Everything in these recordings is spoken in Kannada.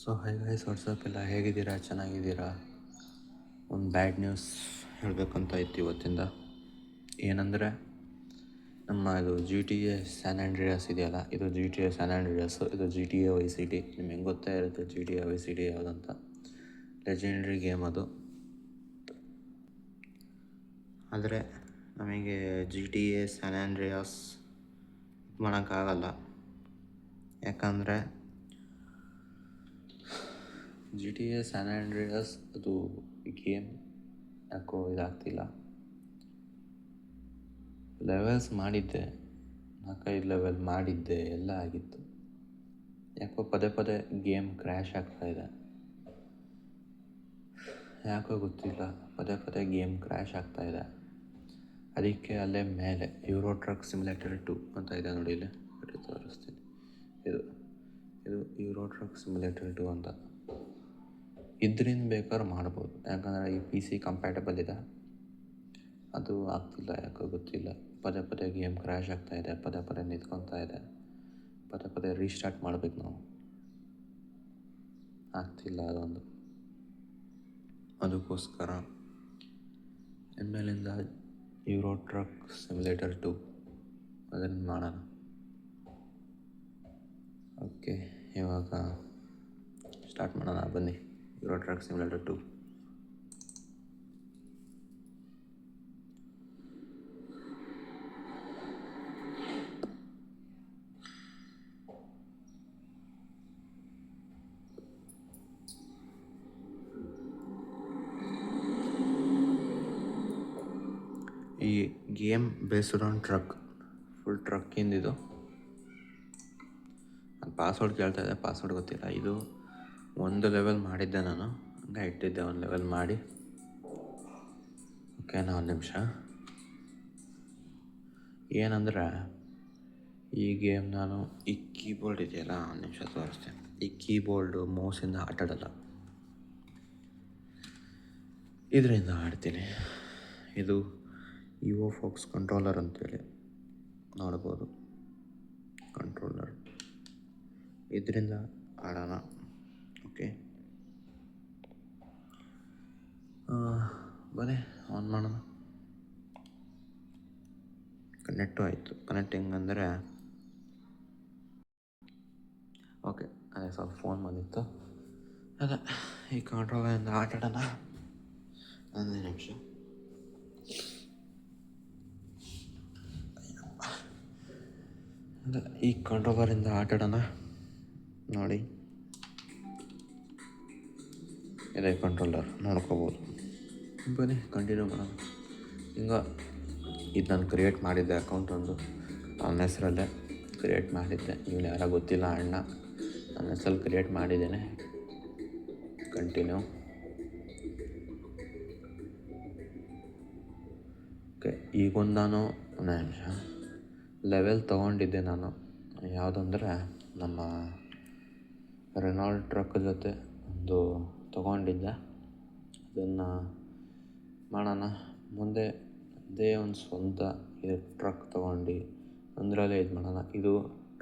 ಸೊ ಹೈ ಗೈಸ್ ವಾಟ್ಸಪ್ ಎಲ್ಲ ಹೇಗಿದ್ದೀರಾ? ಚೆನ್ನಾಗಿದ್ದೀರಾ? ಒಂದು ಬ್ಯಾಡ್ ನ್ಯೂಸ್ ಹೇಳಬೇಕಂತ ಇತ್ತು ಇವತ್ತಿಂದ. ಏನಂದರೆ ಇದು G T A San Andreas ಇದೆಯಲ್ಲ, ಇದು G T A San Andreas, ಇದು G T A vice city. ನಿಮಗೆ ಗೊತ್ತೇ ಇರುತ್ತೆ G T A vice city ಯಾವುದಂತ. ಲೆಜೆಂಡ್ರಿ ಗೇಮ್ ಅದು. ಆದರೆ ನಮಗೆ G T A San Andreas ಇದು ಮಾಡೋಕ್ಕಾಗಲ್ಲ. ಯಾಕಂದರೆ G T A San Andreas ಅದು ಗೇಮ್ ಯಾಕೋ ಇದಾಗ್ತಿಲ್ಲ. ಲೆವೆಲ್ಸ್ ಮಾಡಿದ್ದೆ, 4-5 ಲೆವೆಲ್ ಮಾಡಿದ್ದೆ, ಎಲ್ಲ ಆಗಿತ್ತು. ಯಾಕೋ ಪದೇ ಪದೇ ಗೇಮ್ ಕ್ರ್ಯಾಶ್ ಆಗ್ತಾಯಿದೆ, ಯಾಕೋ ಗೊತ್ತಿಲ್ಲ. ಪದೇ ಪದೇ ಗೇಮ್ ಕ್ರ್ಯಾಶ್ ಆಗ್ತಾಯಿದೆ. ಅದಕ್ಕೆ ಅಲ್ಲೇ ಮೇಲೆ ಯೂರೋ ಟ್ರಕ್ ಸಿಮ್ಯುಲೇಟರ್ 2 ಅಂತ ಇದೆ ನೋಡಿ, ಇಲ್ಲಿ ತೋರಿಸ್ತೀನಿ. ಇದು ಯೂರೋ ಟ್ರಕ್ ಸಿಮ್ಯುಲೇಟರ್ 2 ಅಂತ. ಇದರಿಂದ ಬೇಕಾದ್ರೆ ಮಾಡ್ಬೋದು, ಯಾಕಂದರೆ ಈ ಪಿ ಸಿ ಕಂಪ್ಯಾಟಬಲ್ ಇದೆ. ಅದು ಆಗ್ತಿಲ್ಲ, ಯಾಕೋ ಗೊತ್ತಿಲ್ಲ. ಪದೇ ಪದೇ ಗೇಮ್ ಕ್ರ್ಯಾಶ್ ಆಗ್ತಾಯಿದೆ, ಪದೇ ಪದೇ ನಿಂತ್ಕೊತಾ ಇದೆ, ಪದೇ ಪದೇ ರೀಸ್ಟಾರ್ಟ್ ಮಾಡಬೇಕು ನಾವು. ಆಗ್ತಿಲ್ಲ ಅದೊಂದು. ಅದಕ್ಕೋಸ್ಕರ ಇನ್ಮೇಲಿಂದ ಯೂರೋ ಟ್ರಕ್ ಸಿಮ್ಯುಲೇಟರ್ 2 ಅದನ್ನು ಮಾಡೋಣ. ಓಕೆ, ಇವಾಗ ಸ್ಟಾರ್ಟ್ ಮಾಡೋಣ ಬನ್ನಿ. Euro truck simulator 2. ಈ game based on truck, full ಟ್ರಕ್ಕಿಂದಿದು. ನಾನು ಪಾಸ್ವರ್ಡ್ ಕೇಳ್ತಾ ಇದ್ದೆ, ಪಾಸ್ವರ್ಡ್ ಗೊತ್ತಿಲ್ಲ. ಇದು ಒಂದು ಲೆವೆಲ್ ಮಾಡಿದ್ದೆ ನಾನು, ಹಂಗೆ ಇಟ್ಟಿದ್ದೆ ಒಂದು ಲೆವೆಲ್ ಮಾಡಿ. ಓಕೆನಾ, ಒಂದು ನಿಮಿಷ. ಏನಂದರೆ ಈ ಗೇಮ್ ನಾನು ಈ ಕೀಬೋರ್ಡ್ ಇದೆಯಲ್ಲ, ಒಂದು ನಿಮಿಷ ತೋರಿಸ್ತೇನೆ. ಈ ಕೀಬೋರ್ಡು ಮೌಸಿಂದ ಆಟಾಡಲ್ಲ, ಇದರಿಂದ ಆಡ್ತೀನಿ. ಇದು ಯುವೋ ಫೋಕ್ಸ್ ಕಂಟ್ರೋಲರ್ ಅಂತೇಳಿ ನೋಡ್ಬೋದು, ಕಂಟ್ರೋಲರ್. ಇದರಿಂದ ಆಡೋಣ. ಓಕೆ, ಬನ್ನಿ ಆನ್ ಮಾಡೋಣ. ಕನೆಕ್ಟು ಆಯಿತು. ಕನೆಕ್ಟಿಂಗ್ ಅಂದರೆ ಓಕೆ, ಅದೇ ಸ್ವಲ್ಪ ಫೋನ್ ಬಂದಿತ್ತು. ಅದೇ ಈ ಕಂಟ್ರೋಲರಿಂದ ಆಟಾಡೋಣ. ಒಂದು ನಿಮಿಷ. ಅದೇ ಈ ಕಂಟ್ರೋಲರಿಂದ ಆಟಾಡೋಣ. ನೋಡಿ, ಇದೇ ಕಂಟ್ರೋಲರ್ ನೋಡ್ಕೋಬೋದು. ಬನ್ನಿ ಕಂಟಿನ್ಯೂ ಮಾಡೋಣ. ಹಿಂಗೆ ಇದು ನಾನು ಕ್ರಿಯೇಟ್ ಮಾಡಿದ್ದೆ ಅಕೌಂಟ್, ಒಂದು ನನ್ನ ಹೆಸರಲ್ಲೇ ಕ್ರಿಯೇಟ್ ಮಾಡಿದ್ದೆ. ಇವನು ಯಾರೋ ಗೊತ್ತಿಲ್ಲ, ಅಣ್ಣ. ನನ್ನ ಹೆಸರಲ್ಲಿ ಕ್ರಿಯೇಟ್ ಮಾಡಿದ್ದೇನೆ. ಕಂಟಿನ್ಯೂ. ಓಕೆ, ಈಗೊಂದು ನಾನು ಒಂದು ನಿಮಿಷ ಲೆವೆಲ್ ತೊಗೊಂಡಿದ್ದೆ ನಾನು. ಯಾವುದಂದ್ರೆ ನಮ್ಮ ರೆನಾಲ್ಡ್ ಟ್ರಕ್ ಜೊತೆ ಒಂದು ತೊಗೊಂಡಿದ್ದೆ. ಅದನ್ನು ಮಾಡೋಣ ಮುಂದೆ. ಅದೇ ಒಂದು ಸ್ವಂತ ಇದು ಟ್ರಕ್ ತೊಗೊಂಡು ಅದರಲ್ಲೇ ಇದು ಮಾಡೋಣ. ಇದು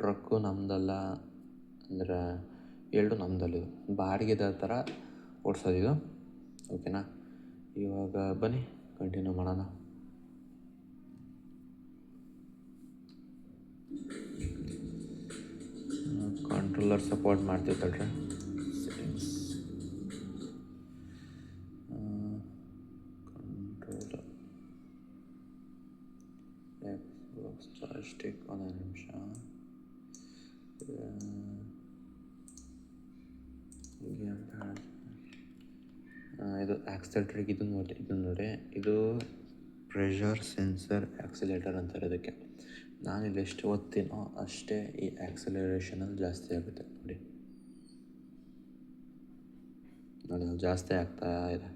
ಟ್ರಕ್ಕು ನಮ್ಮದಲ್ಲ, ಅಂದರೆ ಎರಡು ನಮ್ಮದಲ್ಲಿದು, ಬಾಡಿಗೆದ ಥರ ಓಡಿಸೋದಿದು. ಓಕೆನಾ, ಇವಾಗ ಬನ್ನಿ ಕಂಟಿನ್ಯೂ ಮಾಡೋಣ. ಕಂಟ್ರೋಲರ್ ಸಪೋರ್ಟ್ ಮಾಡ್ತೀವಿ ತಡ್ರೆ. ಕಂಟ್ರೋಲರ್ ಸ್ಟಿಕ್, ಒಂದು ನಿಮಿಷ. ಇದು ಆಕ್ಸಿಲೇಟ್ರಿಗೆ ಇದು ನೋಡಿ, ಇದು ಪ್ರೆಷರ್ ಸೆನ್ಸರ್ ಆಕ್ಸಿಲೇಟರ್ ಅಂತಾರೆ ಇದಕ್ಕೆ. ನಾನಿಲ್ಲಿ ಎಷ್ಟು ಒತ್ತೀನೋ ಅಷ್ಟೇ ಈ ಆಕ್ಸಿಲರೇಷನಲ್ಲಿ ಜಾಸ್ತಿ ಆಗುತ್ತೆ. ನೋಡಿ ಅದು ಜಾಸ್ತಿ ಆಗ್ತಾ ಇದೆ.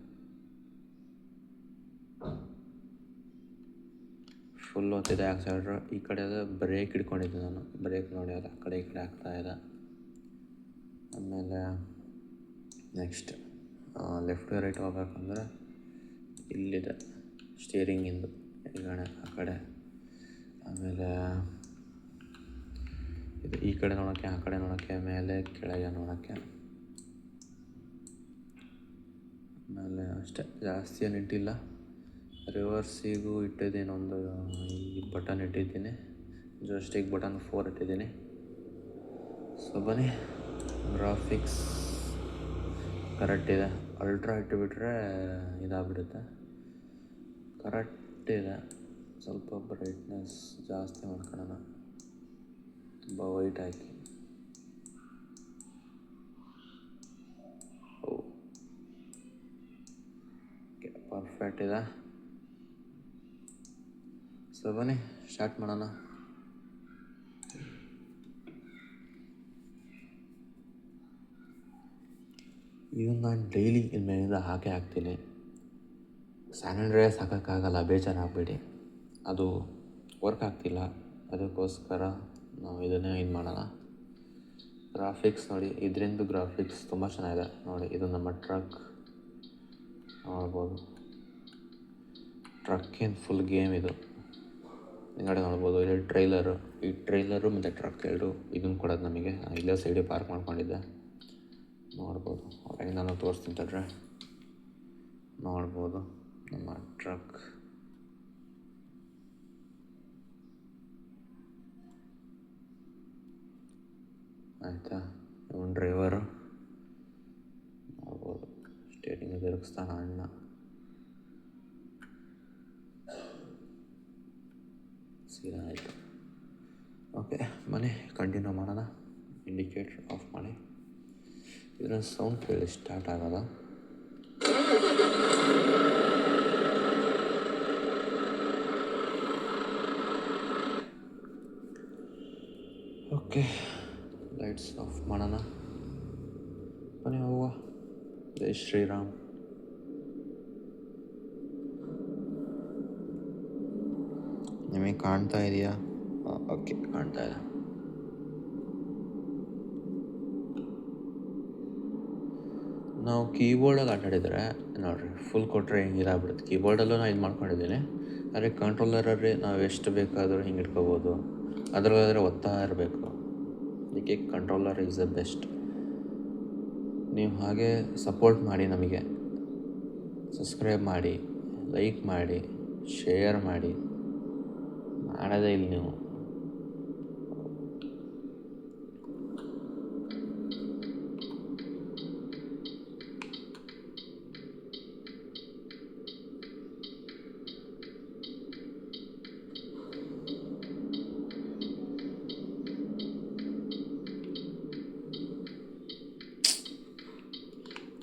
ಫುಲ್ ಒತ್ತಿದೆ ಆಕ್ಸಿಲೇಟರ್. ಈ ಕಡೆ ಬ್ರೇಕ್ ಹಿಡ್ಕೊಂಡಿದ್ದೆ ನಾನು, ಬ್ರೇಕ್ ನೋಡಿ ಅದು ಆ ಕಡೆ ಈ ಕಡೆ ಆಗ್ತಾ ಇದೆ. ಆಮೇಲೆ ನೆಕ್ಸ್ಟ್ ಲೆಫ್ಟ್ ರೈಟ್ ಹೋಗ್ಬೇಕಂದ್ರೆ ಇಲ್ಲಿದೆ ಸ್ಟೀರಿಂಗಿಂದು ಎಡಗಡೆ ಆ ಕಡೆ. ಆಮೇಲೆ ಇದು ಈ ಕಡೆ ನೋಡೋಕ್ಕೆ, ಆ ಕಡೆ ನೋಡೋಕ್ಕೆ, ಮೇಲೆ ಕೆಳಗೆ ನೋಡೋಕ್ಕೆ. ಆಮೇಲೆ ಅಷ್ಟೇ, ಜಾಸ್ತಿ ಏನು ಇಟ್ಟಿಲ್ಲ. ರಿವರ್ಸಿಗೂ ಇಟ್ಟಿದ್ದೀನಿ, ಒಂದು ಈ ಬಟನ್ ಇಟ್ಟಿದ್ದೀನಿ, ಜೋಸ್ಟಿಕ್ ಬಟನ್ 4 ಇಟ್ಟಿದ್ದೀನಿ. ಸೊ ಬನ್ನಿ, ಗ್ರಾಫಿಕ್ಸ್ ಕರೆಕ್ಟ್ ಇದೆ. ಅಲ್ಟ್ರಾ ಇಟ್ಟುಬಿಟ್ರೆ ಇದಾಗ್ಬಿಡುತ್ತೆ. ಕರೆಕ್ಟ್ ಇದೆ. ಸ್ವಲ್ಪ ಬ್ರೈಟ್ನೆಸ್ ಜಾಸ್ತಿ ಮಾಡ್ಕೊಳ್ಳೋಣ, ತುಂಬ ವೈಟ್ ಹಾಕಿ. ಓಕೆ, ಪರ್ಫೆಕ್ಟ್ ಇದೆ. ಸೊ ಬನ್ನಿ ಸ್ಟಾರ್ಟ್ ಮಾಡೋಣ. ಇದನ್ನು ನಾನು ಡೈಲಿ ಇನ್ಮೇಲಿಂದ ಹಾಕ್ತೀನಿ. ಸ್ಯಾನ್ ಆಂಡ್ರೆಯಾಸ್ ಹಾಕೋಕ್ಕಾಗಲ್ಲ, ಬೇಜಾರಾಗಬೇಡಿ. ಅದು ವರ್ಕ್ ಆಗ್ತಿಲ್ಲ, ಅದಕ್ಕೋಸ್ಕರ ನಾವು ಇದನ್ನೇ ಇದು ಮಾಡೋಣ. ಗ್ರಾಫಿಕ್ಸ್ ನೋಡಿ, ಇದರಿಂದ ಗ್ರಾಫಿಕ್ಸ್ ತುಂಬ ಚೆನ್ನಾಗಿದೆ ನೋಡಿ. ಇದು ನಮ್ಮ ಟ್ರಕ್ ನೋಡ್ಬೋದು. ಟ್ರಕ್ಕಿನ ಫುಲ್ ಗೇಮ್ ಇದು. ಹಿಂಗಡೆ ನೋಡ್ಬೋದು, ಇಲ್ಲಿ ಟ್ರೈಲರು, ಈ ಟ್ರೈಲರು ಮತ್ತು ಟ್ರಕ್ ಎರಡು ಇದನ್ನು ಕೊಡೋದು ನಮಗೆ. ಇಲ್ಲೇ ಸೈಡಿಗೆ ಪಾರ್ಕ್ ಮಾಡ್ಕೊಂಡಿದ್ದೆ, ನೋಡ್ಬೋದು. ಹೊರಗೆ ನಾನು ತೋರಿಸ್ತೀನಿ ತಡ್ರೆ. ನೋಡ್ಬೋದು ನಮ್ಮ ಟ್ರಕ್. ಆಯಿತಾ, ಇವನು ಡ್ರೈವರು ನೋಡ್ಬೋದು. ಸ್ಟೇರಿಂಗ್ ತಿರುಗಿಸ್ತಾನ ಅಣ್ಣ. ಸೀದಾ ಆಯಿತು. ಓಕೆ ಬನ್ನಿ ಕಂಟಿನ್ಯೂ ಮಾಡೋಣ. ಇಂಡಿಕೇಟ್ರ್ ಆಫ್ ಮಾಡಿ. ಇದರ ಸೌಂಡ್ ಕೇಳಿ ಸ್ಟಾರ್ಟ್ ಆಗೋದ. ಓಕೆ, ಲೈಟ್ಸ್ ಆಫ್ ಮಾಡೋಣ. ಬನ್ನಿ ಹೋಗುವ. ಜೈ ಶ್ರೀರಾಮ್. ನಿಮಗೆ ಕಾಣ್ತಾ ಇದೆಯಾ? ಓಕೆ, ಕಾಣ್ತಾ ಇದೆ. ನಾವು ಕೀಬೋರ್ಡಲ್ಲಿ ಆಟಾಡಿದರೆ ನೋಡಿರಿ, ಫುಲ್ ಕೊಟ್ಟರೆ ಹಿಂಗೆ ಇದಾಗ್ಬಿಡುತ್ತೆ. ಕೀಬೋರ್ಡಲ್ಲೂ ನಾನು ಇದು ಮಾಡ್ಕೊಂಡಿದ್ದೀನಿ, ಆದರೆ ಕಂಟ್ರೋಲರಲ್ಲಿ ನಾವು ಎಷ್ಟು ಬೇಕಾದರೂ ಹಿಂಗೆ ಇಟ್ಕೋಬೋದು. ಅದರಲ್ಲಾದರೆ ಒತ್ತಾ ಇರಬೇಕು. ಅದಕ್ಕೆ ಕಂಟ್ರೋಲರ್ ಈಸ್ ದ ಬೆಸ್ಟ್. ನೀವು ಹಾಗೆ ಸಪೋರ್ಟ್ ಮಾಡಿ, ನಮಗೆ ಸಬ್ಸ್ಕ್ರೈಬ್ ಮಾಡಿ, ಲೈಕ್ ಮಾಡಿ, ಶೇರ್ ಮಾಡಿ. ಮಾಡೋದೇ ಇಲ್ಲ ನೀವು.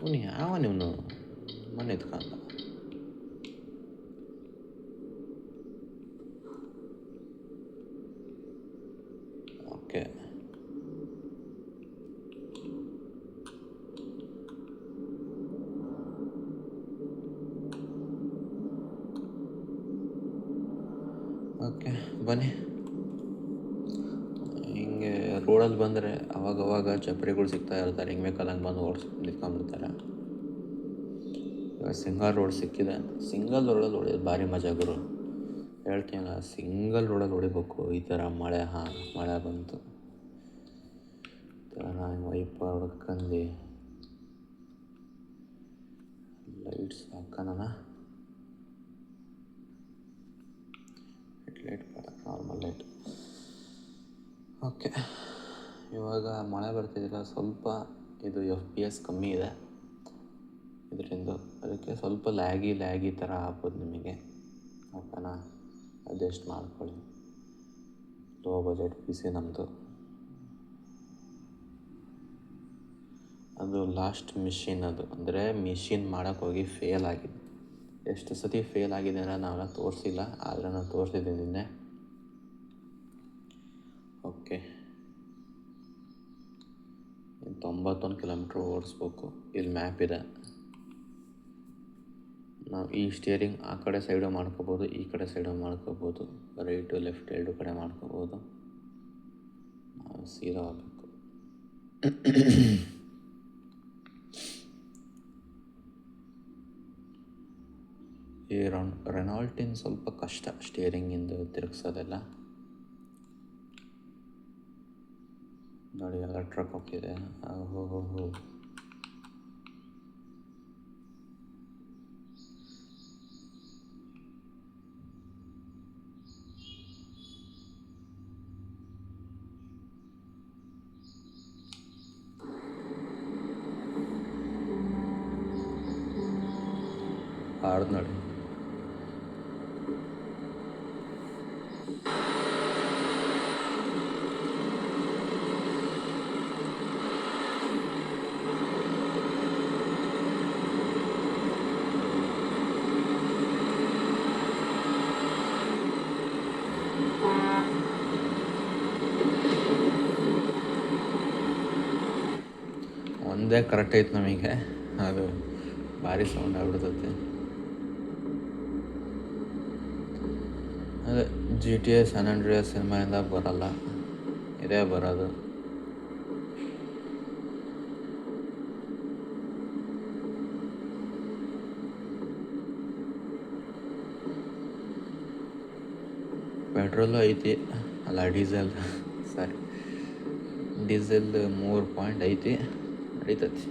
ಅವನು ಯಾವ ನೀವು ಮನೆ ಎತ್ಕೊಂಡ. ಓಕೆ, ಓಕೆ ಬನ್ನಿ. ಹಿಂಗೆ ರೋಡಲ್ಲಿ ಬಂದರೆ ಅವಾಗವಾಗ ಚಪ್ಪರಿಗಳು ಸಿಗ್ತಾ ಇರ್ತಾರೆ, ಹಿಂಗೆ ಬೇಕಾದಂಗೆ ಬಂದು ನಿಂತ್ಕೊಂಡ್ಬಿಡ್ತಾರೆ. ಇವಾಗ ಸಿಂಗಲ್ ರೋಡ್ ಸಿಕ್ಕಿದೆ, ಸಿಂಗಲ್ ರೋಡಲ್ಲಿ ಹೊಡಿಯೋದು ಭಾರಿ ಮಜಾ ಗುರು. ಹೇಳ್ತೀನಲ್ಲ, ಸಿಂಗಲ್ ರೋಡಲ್ಲಿ ಹೊಡಿಬೇಕು. ಈ ಥರ ಮಳೆ ಮಳೆ ಬಂತು, ಈ ಥರ ವೈಪರ್ ಹೊಡ್ಕೊಂಡು ಲೈಟ್ಸ್ ಹಾಕೋಣ. ಲೈಟ್ ಬೇಡ, ನಾರ್ಮಲ್ ಲೈಟ್. ಓಕೆ, ಇವಾಗ ಮಳೆ ಬರ್ತಿದ್ದಿಲ್ಲ, ಸ್ವಲ್ಪ ಇದು FPS ಕಮ್ಮಿ ಇದೆ ಇದರಿಂದ. ಅದಕ್ಕೆ ಸ್ವಲ್ಪ ಲ್ಯಾಗಿ ಥರ ಆಗ್ಬೋದು ನಿಮಗೆ. ಓಕೆನಾ, ಅಡ್ಜಸ್ಟ್ ಮಾಡ್ಕೊಳ್ಳಿ. ಲೋ ಬಜೆಟ್ PC ನಮ್ಮದು. ಅದು ಲಾಸ್ಟ್ ಮಿಷಿನ್, ಅದು ಅಂದರೆ ಮಿಷಿನ್ ಮಾಡೋಕ್ಕೋಗಿ ಫೇಲ್ ಆಗಿದೆ. ಎಷ್ಟು ಸತಿ ಫೇಲ್ ಆಗಿದೆ ಅಂದರೆ ನಾವೆಲ್ಲ ತೋರಿಸಿಲ್ಲ, ಆದರೆ ನಾನು ತೋರಿಸಿದ್ದೀನಿ ನಿನ್ನೆ. ಓಕೆ, 91 ಕಿಲೋಮೀಟ್ರ್ ಓಡಿಸ್ಬೇಕು. ಇಲ್ಲಿ ಮ್ಯಾಪ್ ಇದೆ. ನಾವು ಈ ಸ್ಟಿಯರಿಂಗ್ ಆ ಕಡೆ ಸೈಡು ಮಾಡ್ಕೋಬೋದು, ಈ ಕಡೆ ಸೈಡು ಮಾಡ್ಕೋಬೋದು, ರೈಟು ಲೆಫ್ಟ್ ಎರಡು ಕಡೆ ಮಾಡ್ಕೋಬೋದು. ನಾವು ಸೀದಾ ಹೋಗ್ಬೇಕು. ಈ ರೆನಾಲ್ಟಿನ್ ಸ್ವಲ್ಪ ಕಷ್ಟ ಸ್ಟಿಯರಿಂಗಿಂದ ತಿರುಗಿಸೋದೆಲ್ಲ. ನೋಡಿ, ಎಲ್ಲ ಟ್ರಕ್ ಹೋಗ್ತಿದೆ. ಆಡ್ದು ನೋಡಿ. ಒಂದೇ ಕರೆಕ್ಟ್ ಐತೆ ನಮಗೆ, ಅದು ಭಾರಿ ಸೌಂಡ್ ಆಗ್ಬಿಡ್ತೈತೆ. ಅದೇ GTA ಸ್ಯಾನ್ ಆಂಡ್ರಿಯಾಸ್ ಸಿನಿಮಾಯಿಂದ ಬರಲ್ಲ, ಇದೇ ಬರೋದು. ಪೆಟ್ರೋಲು ಐತಿ, ಅಲ್ಲ ಡೀಸೆಲ್, ಸಾರಿ ಡೀಸೆಲ್ 3 ಪಾಯಿಂಟ್ ಐತಿ, ನಡೀತೈತಿ.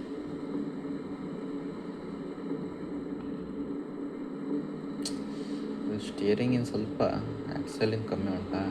ಸ್ಟಿಯರಿಂಗಿನ ಸ್ವಲ್ಪ ಆಕ್ಸಲಿಂಗ್ ಕಮ್ಮಿ ಉಂಟಾ.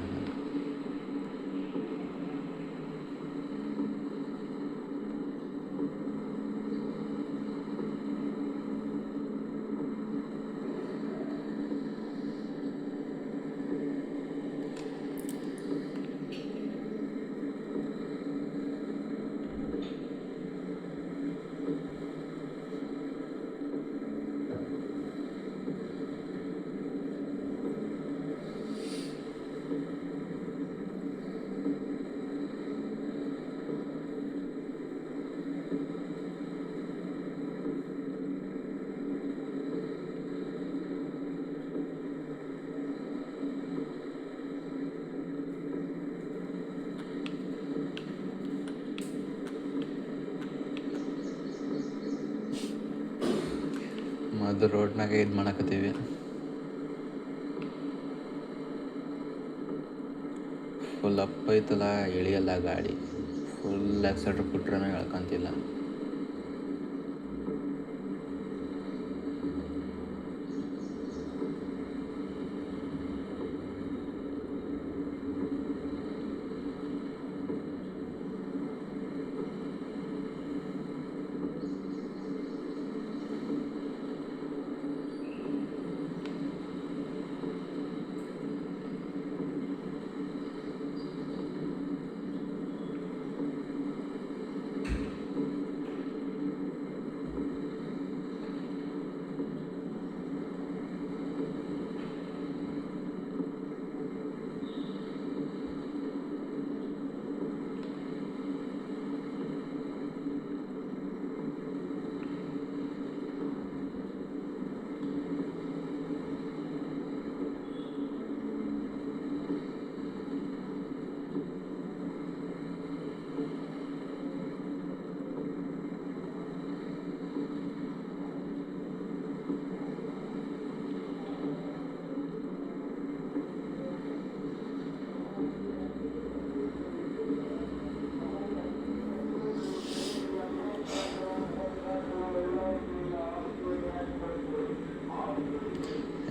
ಅದು ರೋಡ್ನಾಗ ಇದು ಮಾಡಕತ್ತೀವಿ. ಫುಲ್ ಅಪ್ ಐತಲ್ಲ, ಇಳಿಯಲ್ಲ ಗಾಡಿ. ಫುಲ್ ಆಕ್ಸಿಲೇಟರ್ ಕೊಟ್ರೂ ಎಳ್ಕೊಂತಿಲ್ಲ.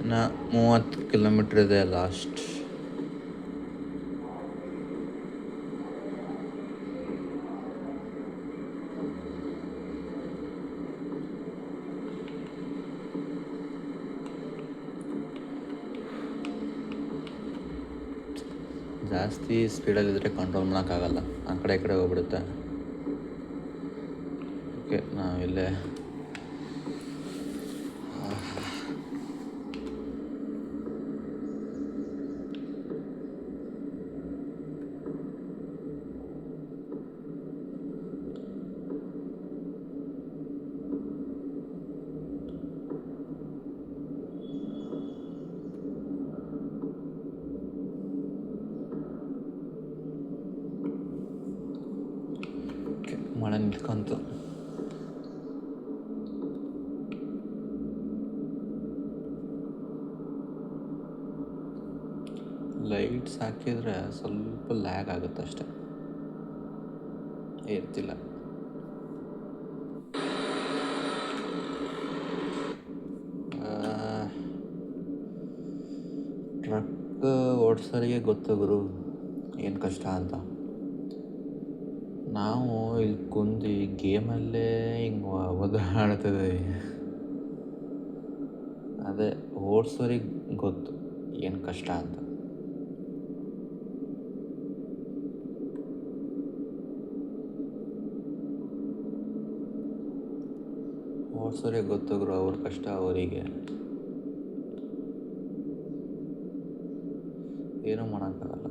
ಇನ್ನು 30 ಕಿಲೋಮೀಟ್ರ್ ಇದೆ ಲಾಸ್ಟ್. ಜಾಸ್ತಿ ಸ್ಪೀಡಲ್ಲಿದ್ದರೆ ಕಂಟ್ರೋಲ್ ಮಾಡೋಕ್ಕಾಗಲ್ಲ, ಆ ಕಡೆ ಈ ಕಡೆ ಹೋಗ್ಬಿಡುತ್ತೆ. ಓಕೆ, ನಾವಿಲ್ಲೇ ಮಳೆ ನಿಂತ್ಕೊಂತು. ಲೈಟ್ಸ್ ಹಾಕಿದರೆ ಸ್ವಲ್ಪ ಲ್ಯಾಗ್ ಆಗುತ್ತೆ ಅಷ್ಟೆ, ಇರ್ತಿಲ್ಲ. ಟ್ರಕ್ ಓಡಿಸೋರಿಗೆ ಗೊತ್ತು ಗುರು ಏನು ಕಷ್ಟ ಅಂತ. ನಾವು ಇಲ್ಲಿ ಕುಂದು ಗೇಮಲ್ಲೇ ಹಿಂಗೆ ಒದ್ದಾಡ್ತಿದ್ದೀವಿ. ಅದೇ ಓಡಿಸೋರಿಗೆ ಗೊತ್ತು ಏನು ಕಷ್ಟ ಅಂತ. ಓಡಿಸೋರಿಗೆ ಗೊತ್ತಾಗ್ರು ಅವ್ರ ಕಷ್ಟ ಅವರಿಗೆ, ಏನೂ ಮಾಡೋಕ್ಕಾಗಲ್ಲ.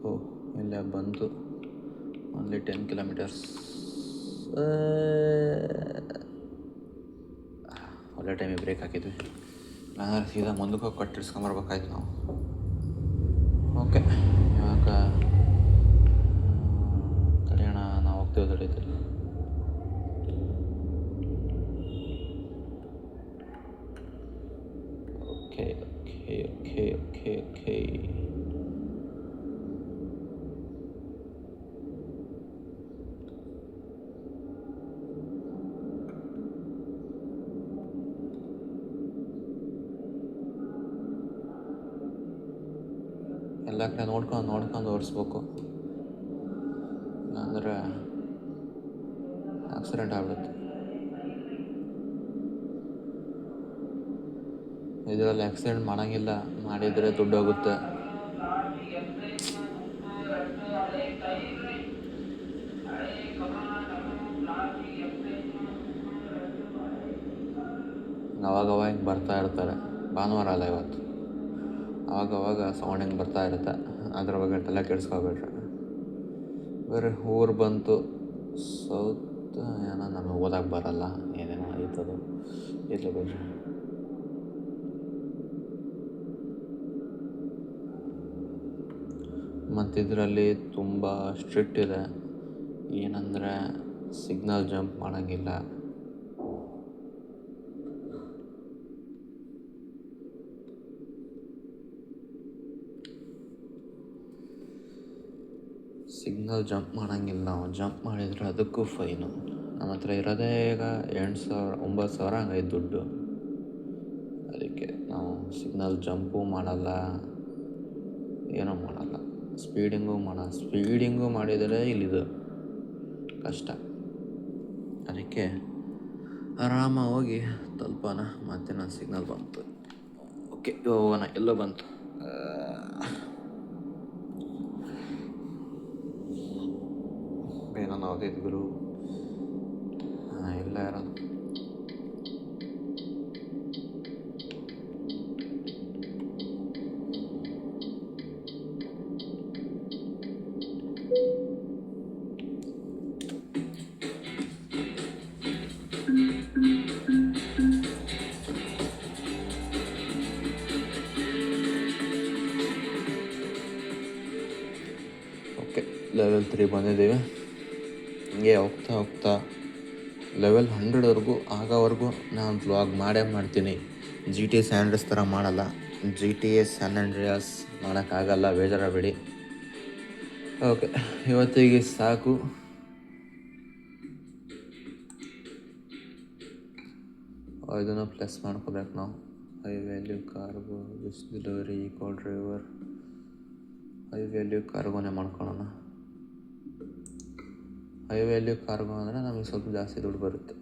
ಓಹ್, ಇಲ್ಲೇ ಬಂತು. Only 10 kilometres. ಒಳ್ಳೆ ಟೈಮಿಗೆ ಬ್ರೇಕ್ ಹಾಕಿದ್ವಿ, ಇಲ್ಲಾಂದ್ರೆ ಸೀದಾ ಮುಂದಕ್ಕೆ ಹೋಗಿ ಕಟ್ಟಿಸ್ಕೊಂಬರ್ಬೇಕಾಯ್ತು ನಾವು. ಓಕೆ, ಇವಾಗ ತಡೆಯೋಣ, ನಾವು ಹೋಗ್ತೀವಿ ತಡೀತಿಲ್ಲ. Okay okay okay okay okay ಎಲ್ಲ ಕಡೆ ನೋಡ್ಕೊಂಡು ಓಡಿಸ್ಬೇಕು, ಇಲ್ಲಾಂದರೆ ಆಕ್ಸಿಡೆಂಟ್ ಆಗ್ಬಿಡುತ್ತೆ. ಇದರಲ್ಲಿ ಆಕ್ಸಿಡೆಂಟ್ ಮಾಡೋಂಗಿಲ್ಲ, ಮಾಡಿದರೆ ದುಡ್ಡು ಹೋಗುತ್ತೆ. ಅವಾಗವಾಗ ಹಿಂಗೆ ಬರ್ತಾ ಇರ್ತಾರೆ, ಭಾನುವಾರ ಅಲ್ಲ ಇವತ್ತು, ಅವಾಗವಾಗ ಸೌಂಡ್ ಹಿಂಗೆ ಬರ್ತಾ ಇರುತ್ತೆ. ಅದ್ರ ಬಗ್ಗೆ ತಲೆ ಕೆಡಿಸ್ಕೊಬೇಡ್ರಿ. ಬೇರೆ ಊರು ಬಂತು, ಸೌತ್ ಏನೋ ನಮಗೆ ಓದಕ್ಕೆ ಬರಲ್ಲ, ಏನೇನೋ ಆಯ್ತದು, ಇರಲಿ ಬಿಡ್ರಿ. ಮತ್ತು ಇದರಲ್ಲಿ ತುಂಬ ಸ್ಟ್ರಿಕ್ಟ್ ಇದೆ, ಏನಂದರೆ ಸಿಗ್ನಲ್ ಜಂಪ್ ಮಾಡೋಂಗಿಲ್ಲ. ಸಿಗ್ನಲ್ ಜಂಪ್ ಮಾಡೋಂಗಿಲ್ಲ, ನಾವು ಜಂಪ್ ಮಾಡಿದರೆ ಅದಕ್ಕೂ ಫೈನು. ನಮ್ಮ ಹತ್ರ ಇರೋದೇ ಈಗ 8,000 9,000 ಹಂಗೈತೆ ದುಡ್ಡು. ಅದಕ್ಕೆ ನಾವು ಸಿಗ್ನಲ್ ಜಂಪು ಮಾಡಲ್ಲ, ಏನೂ ಮಾಡಲ್ಲ. ಸ್ಪೀಡಿಂಗು ಮಾಡಿದರೆ ಇಲ್ಲಿದು ಕಷ್ಟ. ಅದಕ್ಕೆ ಆರಾಮಾಗಿ ಹೋಗಿ ತಲುಪೋಣ. ಮತ್ತೆ ನಾನು ಸಿಗ್ನಲ್ ಬಂತು, ಓಕೆ ಹೋಗೋಣ. ಎಲ್ಲೋ ಬಂತು, ಬೇಗ ಹೋಗೈತೆ ಗುರು, ಇಲ್ಲ ಇರೋದು. ಓಕೆ, ಲೆವೆಲ್ 3 ಬಂದಿದ್ದೀವಿ. ಹಿಂಗೆ ಹೋಗ್ತಾ ಲೆವೆಲ್ 100ವರೆಗೂ ಆಗೋವರೆಗೂ ನಾನು ವ್ಲಾಗ್ ಮಾಡ್ತೀನಿ. GTA San Andreas ಥರ ಮಾಡಲ್ಲ, GTA San Andreas ಮಾಡೋಕ್ಕಾಗಲ್ಲ, ಬೇಜಾರಾಗಬೇಡಿ. ಓಕೆ, ಇವತ್ತಿಗೆ ಸಾಕು. ಇದನ್ನು ಪ್ಲಸ್ ಮಾಡ್ಕೋಬೇಕು ನಾವು. High value cargo, this delivery eco driver. High value ಕಾರ್ಗೋನೇ ಮಾಡ್ಕೊಳ್ಳೋಣ. ಹೈ ವ್ಯಾಲ್ಯೂ ಕಾರ್ಗೋ ಅಂದರೆ ನಮಗೆ ಸ್ವಲ್ಪ ಜಾಸ್ತಿ ದುಡ್ಡು ಬರುತ್ತೆ.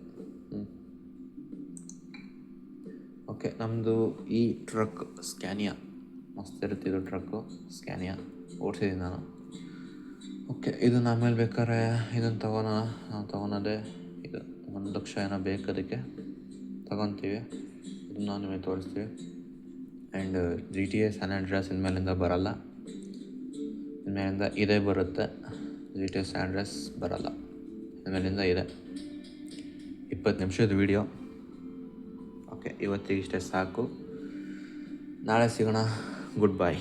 ಓಕೆ, ನಮ್ಮದು ಈ ಟ್ರಕ್ ಸ್ಕ್ಯಾನಿಯಾ, ಮಸ್ತ್ ಇರುತ್ತೆ ಇದು ಟ್ರಕ್ಕು ಸ್ಕ್ಯಾನಿಯಾ, ಓಡಿಸಿದ್ದೀನಿ ನಾನು. ಓಕೆ, ಇದನ್ನು ಆಮೇಲೆ ಬೇಕಾದ್ರೆ ಇದನ್ನು ತೊಗೊಳೋಣ. ನಾವು ತೊಗೊಳೋದೇ ಇದು 1 ಲಕ್ಷ ಏನೋ ಬೇಕು, ಅದಕ್ಕೆ ತೊಗೊತೀವಿ. ಇದನ್ನು ನಾವು ನಿಮಗೆ ತೋರಿಸ್ತೀವಿ. ಆ್ಯಂಡ್ GTA San Andreas ಇನ್ಮೇಲಿಂದ ಬರಲ್ಲ, ಇನ್ಮೇಲಿಂದ ಇದೇ ಬರುತ್ತೆ. GTA San Andreas ಬರಲ್ಲ, ಇನ್ಮೇಲಿಂದ ಇದೆ. 20 ನಿಮಿಷದ ವೀಡಿಯೋ. ಓಕೆ, ಇವತ್ತಿಗೆ ಇಷ್ಟೇ ಸಾಕು. ನಾಳೆ ಸಿಗೋಣ. Good bye.